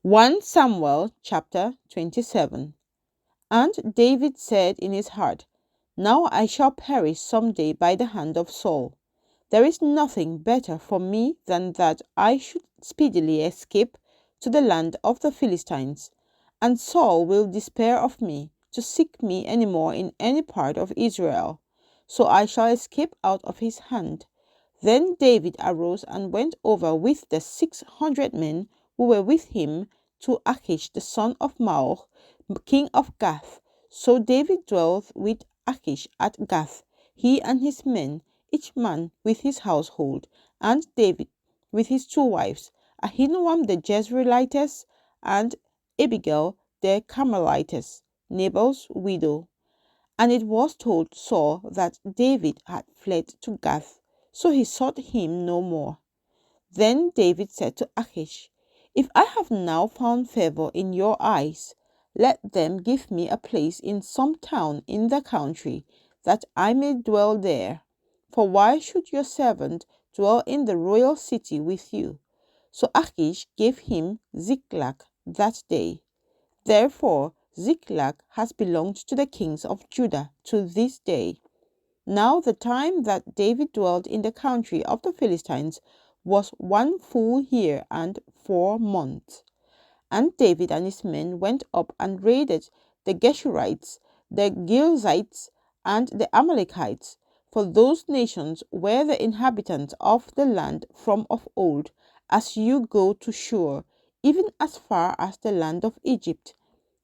1 Samuel chapter 27. And David said in his heart, Now I shall perish some day by the hand of Saul. There is nothing better for me than that I should speedily escape to the land of the Philistines, and Saul will despair of me to seek me any more in any part of Israel. So I shall escape out of his hand. Then David arose and went over with the 600 men who were with him to Achish the son of Maoch, king of Gath. So David dwelt with Achish at Gath, he and his men, each man with his household, and David with his 2 wives, Ahinoam the Jezreelitess, and Abigail the Carmelitess, Nabal's widow. And it was told Saul that David had fled to Gath, so he sought him no more. Then David said to Achish, If I have now found favor in your eyes, let them give me a place in some town in the country, that I may dwell there. For why should your servant dwell in the royal city with you? So Achish gave him Ziklag that day. Therefore Ziklag has belonged to the kings of Judah to this day. Now the time that David dwelt in the country of the Philistines was 1 full year and 4 months. And David and his men went up and raided the Geshurites, the Girzites, and the Amalekites, for those nations were the inhabitants of the land from of old, as you go to Shur, even as far as the land of Egypt.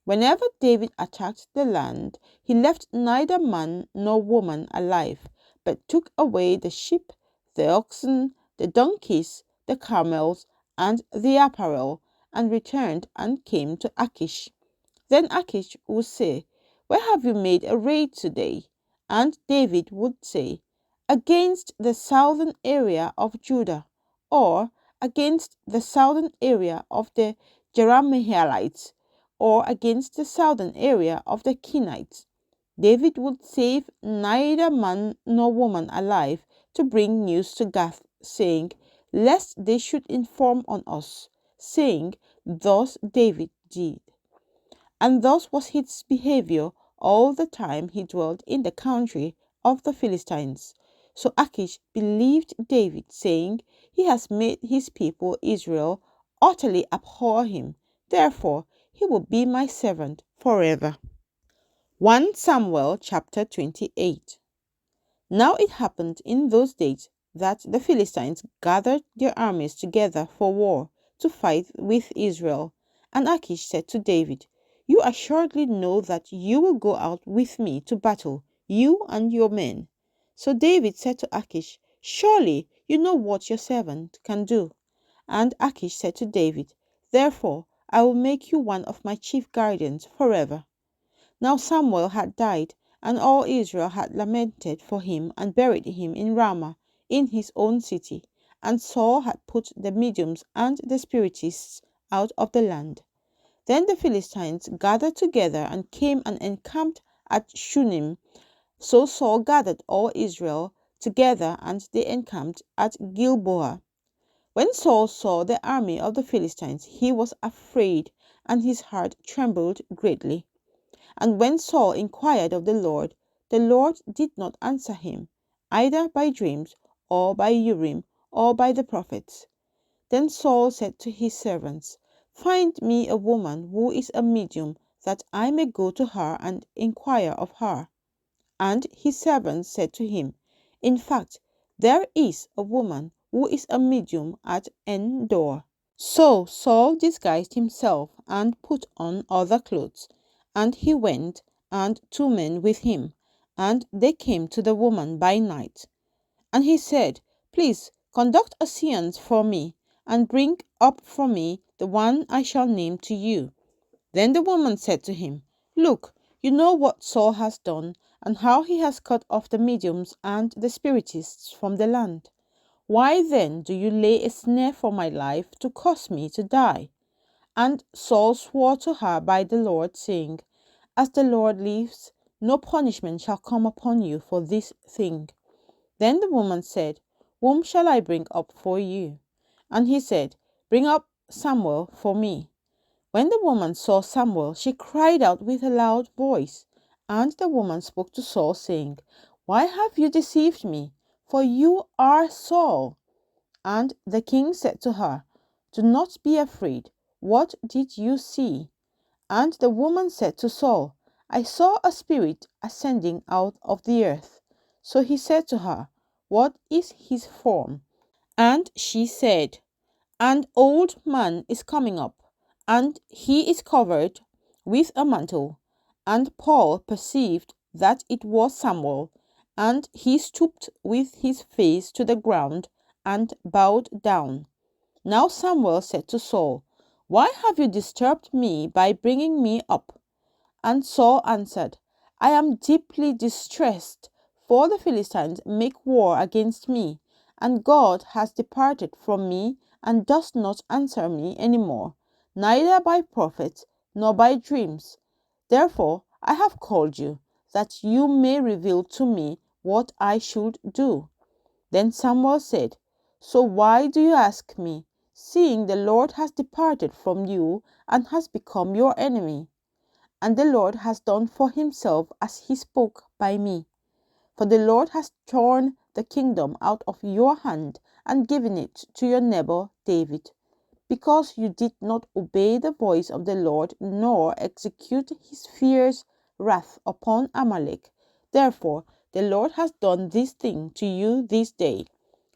Whenever David attacked the land, he left neither man nor woman alive, but took away the sheep, the oxen, the donkeys, the camels, and the apparel, and returned and came to Achish. Then Achish would say, Where have you made a raid today? And David would say, Against the southern area of Judah, or against the southern area of the Jerahmeelites, or against the southern area of the Kenites. David would save neither man nor woman alive to bring news to Gath, saying, Lest they should inform on us, saying, Thus David did. And thus was his behavior all the time he dwelt in the country of the Philistines. So Achish believed David, saying, He has made his people Israel utterly abhor him. Therefore he will be my servant forever. 1 Samuel chapter 28. Now it happened in those days that the Philistines gathered their armies together for war to fight with Israel. And Achish said to David, You assuredly know that you will go out with me to battle, you and your men. So David said to Achish, Surely you know what your servant can do. And Achish said to David, Therefore I will make you one of my chief guardians forever. Now Samuel had died, and all Israel had lamented for him and buried him in Ramah, in his own city. And Saul had put the mediums and the spiritists out of the land. Then the Philistines gathered together and came and encamped at Shunem. So Saul gathered all Israel together, and they encamped at Gilboa. When Saul saw the army of the Philistines, he was afraid, and his heart trembled greatly. And when Saul inquired of the Lord did not answer him, either by dreams, or by Urim, or by the prophets. Then Saul said to his servants, Find me a woman who is a medium, that I may go to her and inquire of her. And his servants said to him, In fact, there is a woman who is a medium at Endor. So Saul disguised himself and put on other clothes, and he went, and 2 men with him, and they came to the woman by night. And he said, Please conduct a seance for me, and bring up for me the one I shall name to you. Then the woman said to him, Look, you know what Saul has done, and how he has cut off the mediums and the spiritists from the land. Why then do you lay a snare for my life to cause me to die? And Saul swore to her by the Lord, saying, As the Lord lives, no punishment shall come upon you for this thing. Then the woman said, Whom shall I bring up for you? And he said, Bring up Samuel for me. When the woman saw Samuel, she cried out with a loud voice. And the woman spoke to Saul, saying, Why have you deceived me? For you are Saul. And the king said to her, Do not be afraid. What did you see? And the woman said to Saul, I saw a spirit ascending out of the earth. So he said to her, What is his form? And she said, An old man is coming up, and he is covered with a mantle. And Paul perceived that it was Samuel, and he stooped with his face to the ground and bowed down. Now Samuel said to Saul, Why have you disturbed me by bringing me up? And Saul answered, I am deeply distressed, for the Philistines make war against me, and God has departed from me and does not answer me any more, neither by prophets nor by dreams. Therefore I have called you, that you may reveal to me what I should do. Then Samuel said, So why do you ask me, seeing the Lord has departed from you and has become your enemy? And the Lord has done for himself as he spoke by me. For the Lord has torn the kingdom out of your hand and given it to your neighbor David, because you did not obey the voice of the Lord nor execute his fierce wrath upon Amalek. Therefore the Lord has done this thing to you this day.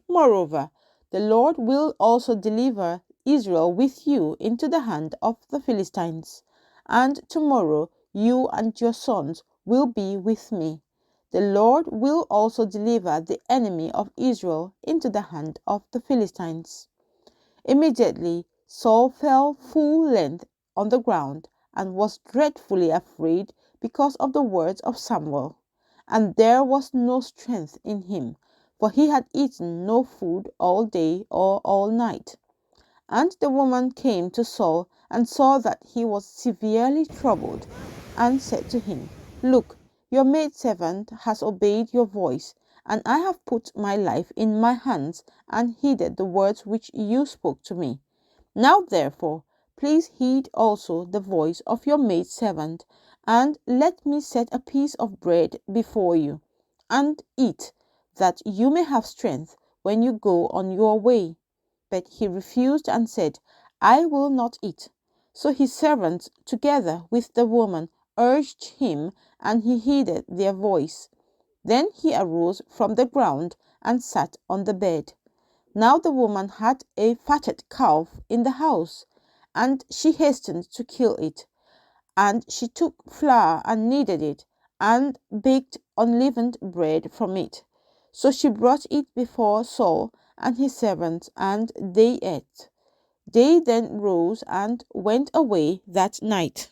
Moreover, the Lord will also deliver Israel with you into the hand of the Philistines. And tomorrow you and your sons will be with me. The Lord will also deliver the enemy of Israel into the hand of the Philistines. Immediately Saul fell full length on the ground and was dreadfully afraid because of the words of Samuel. And there was no strength in him, for he had eaten no food all day or all night. And the woman came to Saul and saw that he was severely troubled, and said to him, Look, your maidservant has obeyed your voice, and I have put my life in my hands and heeded the words which you spoke to me. Now therefore, please heed also the voice of your maidservant, and let me set a piece of bread before you, and eat, that you may have strength when you go on your way. But he refused and said, I will not eat. So his servants, together with the woman, urged him, and he heeded their voice. Then he arose from the ground and sat on the bed. Now the woman had a fatted calf in the house, and she hastened to kill it. And she took flour and kneaded it, and baked unleavened bread from it. So she brought it before Saul and his servants, and they ate. They then rose and went away that night.